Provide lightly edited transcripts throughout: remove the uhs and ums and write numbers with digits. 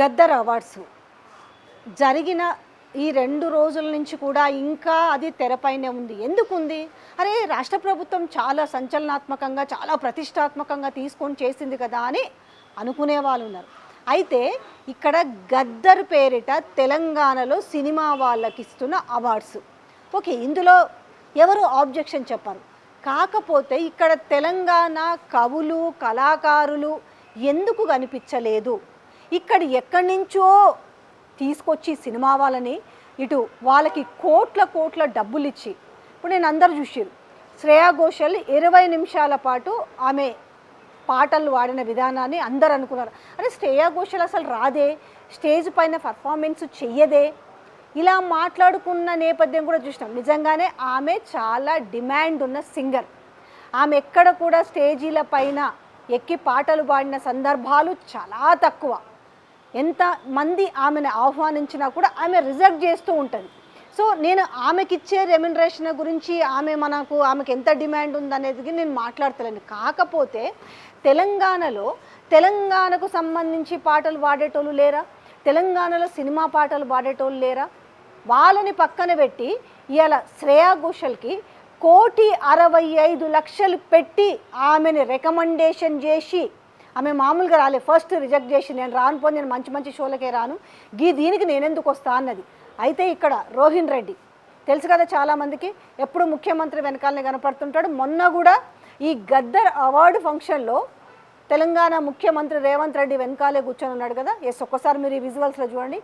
Gaddar awards జరిగిన ఈ 2 రోజుల నుంచి కూడా ఇంకా అది తెరపైనే ఉంది. ఎందుకుంది? అరే రాష్ట్ర ప్రభుత్వం చాలా సంచలనాత్మకంగా, చాలా ప్రతిష్టాత్మకంగా తీసుకొని చేసింది కదా అని అనుకునే వాళ్ళు ఉన్నారు. అయితే ఇక్కడ గద్దర్ పేరిట తెలంగాణలో సినిమా వాళ్ళకి ఇస్తున్న అవార్డ్స్. ఓకే, ఇందులో ఎవరు ఆబ్జెక్షన్ చెప్పారు. కాకపోతే ఇక్కడ తెలంగాణ కవులు, కళాకారులు ఎందుకు కనిపించలేదు? ఇక్కడ ఎక్కడి నుంచో తీసుకొచ్చి సినిమా వాళ్ళని ఇటు వాళ్ళకి కోట్ల డబ్బులు ఇచ్చి, ఇప్పుడు నేను అందరు చూసారు శ్రేయా ఘోషల్ 20 నిమిషాల పాటు ఆమె పాటలు వాడిన విధానాన్ని అందరు అనుకున్నారు. అరే శ్రేయా ఘోషల్ అసలు రాదే, స్టేజ్ పైన పర్ఫార్మెన్స్ చెయ్యదే, ఇలా మాట్లాడుకున్న నేపథ్యం కూడా చూసినాం. నిజంగానే ఆమె చాలా డిమాండ్ ఉన్న సింగర్. ఆమె ఎక్కడ కూడా స్టేజీల పైన ఎక్కి పాటలు పాడిన సందర్భాలు చాలా తక్కువ. ఎంతమంది ఆమెను ఆహ్వానించినా కూడా ఆమె రిజెక్ట్ చేస్తూ ఉంటుంది. సో నేను ఆమెకిచ్చే రెమ్యునరేషన్ గురించి ఆమెకి ఎంత డిమాండ్ ఉందనేది నేను మాట్లాడతలేను. కాకపోతే తెలంగాణకు సంబంధించి పాటలు పాడేటోళ్ళు లేరా? తెలంగాణలో సినిమా పాటలు పాడేటోళ్ళు లేరా? వాళ్ళని పక్కన పెట్టి ఇవాళ శ్రేయా ఘోషల్కి 1,65,00,000 పెట్టి ఆమెను రికమెండేషన్ చేసి, ఆమె మామూలుగా రాలే, ఫస్ట్ రిజెక్ట్ చేసి నేను రాను పోని, నేను మంచి షోలకే రాను, దీనికి నేనెందుకు వస్తా అన్నది. అయితే ఇక్కడ రోహిన్ రెడ్డి తెలుసు కదా చాలామందికి, ఎప్పుడు ముఖ్యమంత్రి వెనకాలనే కనపడుతుంటాడు. మొన్న కూడా ఈ గద్దర్ అవార్డు ఫంక్షన్లో తెలంగాణ ముఖ్యమంత్రి రేవంత్ రెడ్డి వెనకాలే కూర్చొని ఉన్నాడు కదా. ఒక్కసారి మీరు ఈ విజువల్స్లో చూడండి.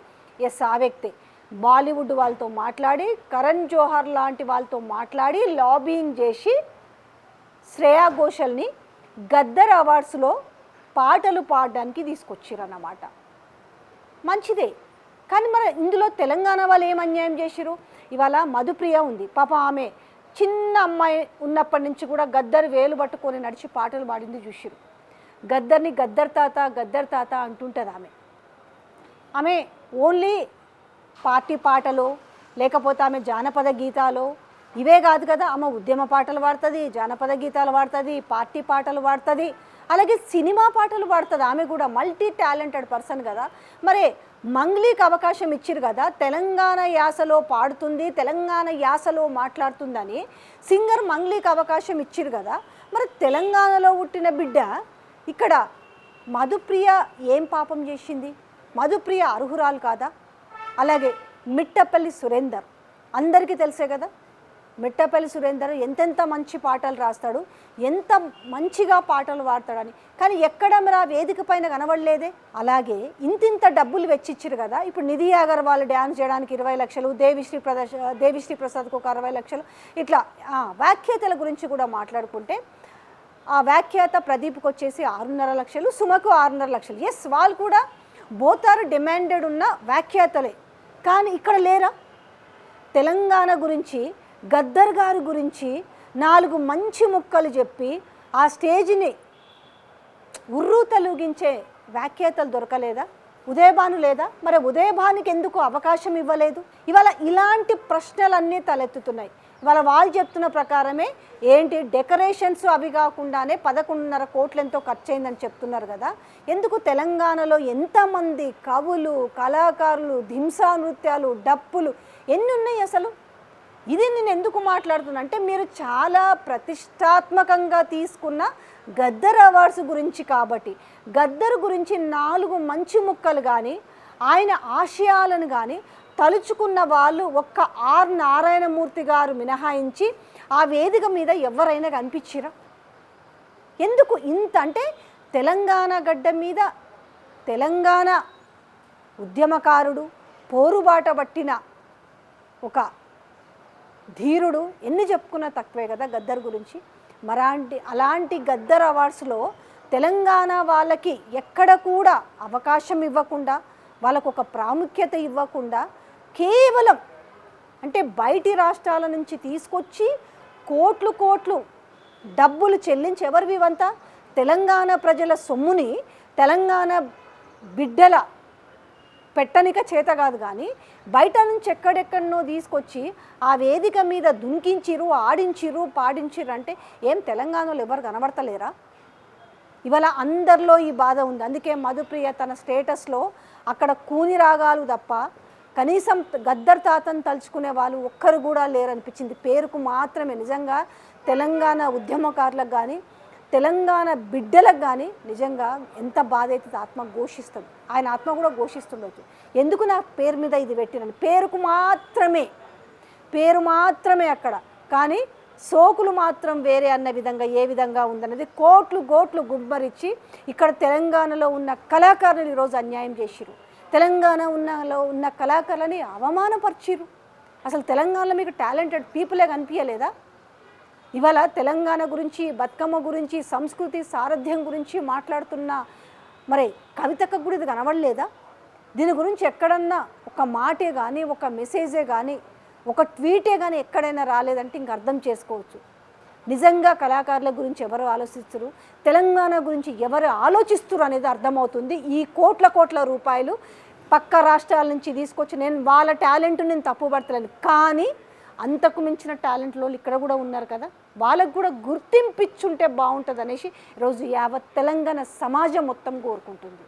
ఆ వ్యక్తే బాలీవుడ్ వాళ్ళతో మాట్లాడి, కరణ్ జోహర్ లాంటి వాళ్ళతో మాట్లాడి లాబింగ్ చేసి శ్రేయా ఘోషల్ని గద్దర్ అవార్డ్స్లో పాటలు పాడడానికి తీసుకొచ్చిరన్నమాట. మంచిదే, కానీ మరి ఇందులో తెలంగాణ వాళ్ళు ఏం అన్యాయం చేసిరు? ఇవాళ మధుప్రియ ఉంది, పాప ఆమె చిన్న అమ్మాయి ఉన్నప్పటి నుంచి కూడా గద్దర్ వేలు పట్టుకొని నడిచి పాటలు పాడింది చూసిరు. గద్దర్ని గద్దర్ తాత అంటుంటుంది. ఆమె ఓన్లీ పార్టీ పాటలో లేకపోతే ఆమె జానపద గీతాలో ఇవే కాదు కదా, ఆమె ఉద్యమ పాటలు పాడుతుంది, జానపద గీతాలు పాడుతుంది, పార్టీ పాటలు పాడుతుంది, అలాగే సినిమా పాటలు పాడుతుంది. ఆమె కూడా మల్టీ టాలెంటెడ్ పర్సన్ కదా. మరి మంగ్లీకి అవకాశం ఇచ్చిరు కదా, తెలంగాణ యాసలో పాడుతుంది, తెలంగాణ యాసలో మాట్లాడుతుందని సింగర్ మంగ్లీకి అవకాశం ఇచ్చిరు కదా. మరి తెలంగాణలో పుట్టిన బిడ్డ ఇక్కడ మధుప్రియ ఏం పాపం చేసింది? మధుప్రియ అర్హురాలు కాదా? అలాగే మిట్టపల్లి సురేందర్ అందరికీ తెలిసే కదా. మిట్టపల్లి సురేందర్ ఎంతెంత మంచి పాటలు రాస్తాడు, ఎంత మంచిగా పాటలు పాడతాడని, కానీ ఎక్కడ మరి ఆ వేదిక పైన కనబడలేదే. అలాగే ఇంతింత డబ్బులు వెచ్చిచ్చారు కదా. ఇప్పుడు నిధి అగర్వాల్ డ్యాన్స్ చేయడానికి 20 లక్షలు, దేవిశ్రీ ప్రసాద్కు ఒక 60 లక్షలు, ఇట్లా వ్యాఖ్యాతల గురించి కూడా మాట్లాడుకుంటే ఆ వ్యాఖ్యాత ప్రదీప్కి వచ్చేసి 6.5 లక్షలు, సుమకు 6.5 లక్షలు. వాళ్ళు కూడా బోతారు డిమాండెడ్ ఉన్న వ్యాఖ్యాతలే. కానీ ఇక్కడ లేరా? తెలంగాణ గురించి, గద్దర్ గారి గురించి 4 మంచి ముక్కలు చెప్పి ఆ స్టేజ్ని ఉర్రూ తలూగించే వ్యాఖ్యాతలు దొరకలేదా? ఉదయభాను లేదా? మరి ఉదయభానికి ఎందుకు అవకాశం ఇవ్వలేదు? ఇవాళ ఇలాంటి ప్రశ్నలన్నీ తలెత్తుతున్నాయి. ఇవాళ వాళ్ళు చెప్తున్న ప్రకారమే ఏంటి, డెకరేషన్స్ అవి కాకుండానే 11.5 కోట్లు ఎంతో ఖర్చు అయిందని చెప్తున్నారు కదా. ఎందుకు తెలంగాణలో ఎంతమంది కవులు, కళాకారులు, ధింసా నృత్యాలు, డప్పులు ఎన్ని ఉన్నాయి అసలు? ఇది నేను ఎందుకు మాట్లాడుతున్నా అంటే, మీరు చాలా ప్రతిష్టాత్మకంగా తీసుకున్న గద్దర్ అవార్డ్స్ గురించి కాబట్టి, గద్దర్ గురించి 4 మంచి ముక్కలు కానీ, ఆయన ఆశయాలను కానీ తలుచుకున్న వాళ్ళు ఒక్క ఆర్ నారాయణమూర్తి గారు మినహాయించి ఆ వేదిక మీద ఎవరైనా కనిపించిరా? ఎందుకు ఇంత అంటే, తెలంగాణ గడ్డ మీద తెలంగాణ ఉద్యమకారుడు, పోరుబాట పట్టిన ఒక ధీరుడు, ఎన్ని చెప్పుకున్నా తక్కువే కదా గద్దర్ గురించి. అలాంటి గద్దర్ అవార్డ్స్లో తెలంగాణ వాళ్ళకి ఎక్కడ కూడా అవకాశం ఇవ్వకుండా, వాళ్ళకు ఒక ప్రాముఖ్యత ఇవ్వకుండా, కేవలం అంటే బయటి రాష్ట్రాల నుంచి తీసుకొచ్చి కోట్లు డబ్బులు చెల్లించి, ఎవరివి ఇవంతా తెలంగాణ ప్రజల సొమ్ముని తెలంగాణ బిడ్డల పెట్టనిక చేత కాదు, కానీ బయట నుంచి ఎక్కడెక్కడనో తీసుకొచ్చి ఆ వేదిక మీద దుంకించిరు, ఆడించిరు, పాడించిరు. అంటే ఏం తెలంగాణలో ఎవరు కనబడతలేరా? ఇవాళ అందరిలో ఈ బాధ ఉంది. అందుకే మధుప్రియ తన స్టేటస్లో అక్కడ కూని రాగాలు తప్ప కనీసం గద్దర్ తాతను తలుచుకునే వాళ్ళు ఒక్కరు కూడా లేరనిపించింది. పేరుకు మాత్రమే. నిజంగా తెలంగాణ ఉద్యమకారులకు కానీ తెలంగాణ బిడ్డలకు కానీ నిజంగా ఎంత బాధ అయితే ఆత్మ ఘోషిస్తుంది. ఆయన ఆత్మ కూడా ఘోషిస్తుండొచ్చు. ఎందుకు నా పేరు మీద ఇది పెట్టినని. పేరు మాత్రమే అక్కడ, కానీ సోకులు మాత్రం వేరే అన్న విధంగా ఏ విధంగా ఉందన్నది కోట్లు గుమ్మరిచ్చి ఇక్కడ తెలంగాణలో ఉన్న కళాకారులు ఈరోజు అన్యాయం చేసిరు. తెలంగాణలో ఉన్న కళాకారులని అవమానపరిచిరు. అసలు తెలంగాణలో మీకు టాలెంటెడ్ పీపులే కనిపించలేదా? ఇవాళ తెలంగాణ గురించి, బతుకమ్మ గురించి, సంస్కృతి సారథ్యం గురించి మాట్లాడుతున్న మరి కవితకు కూడా ఇది కనబడలేదా? దీని గురించి ఎక్కడన్నా ఒక మాటే కానీ, ఒక మెసేజే కానీ, ఒక ట్వీటే కానీ ఎక్కడైనా రాలేదంటే ఇంక అర్థం చేసుకోవచ్చు నిజంగా కళాకారుల గురించి ఎవరు ఆలోచిస్తారు, తెలంగాణ గురించి ఎవరు ఆలోచిస్తారు అనేది అర్థమవుతుంది. ఈ కోట్ల రూపాయలు పక్క రాష్ట్రాల నుంచి తీసుకొచ్చి నేను వాళ్ళ టాలెంట్ నేను తప్పుపడతలేను, కానీ అంతకు మించిన టాలెంట్లో ఇక్కడ కూడా ఉన్నారు కదా, వాళ్ళకు కూడా గుర్తింపిచ్చుంటే బాగుంటుంది అనేసి ఈరోజు యావత్ తెలంగాణ సమాజం మొత్తం కోరుకుంటుంది.